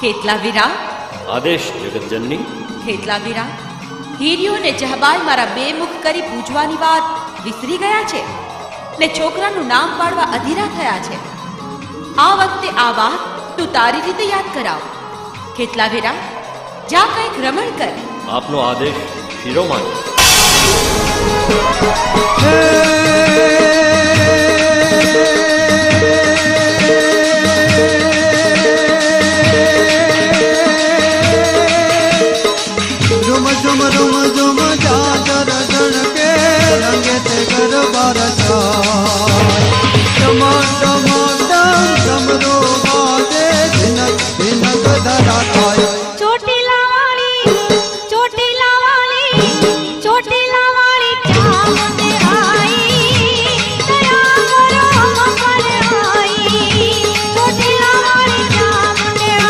કેટલા વીરા? આદેશ જગતજનની. કેટલા વીરા, હીરિયો ને જહબાઈ મારા બે મુખ કરી પૂજવાની વાત વિસરી ગયા છે ને છોકરાનું નામ પાડવા અધીરા થયા છે. આ વખતે આ વાત તું તારી રીતે યાદ કરાવ. કેટલા વીરા, જા કંઈક રમણ કર. આપનો આદેશ શિરોમાન. હે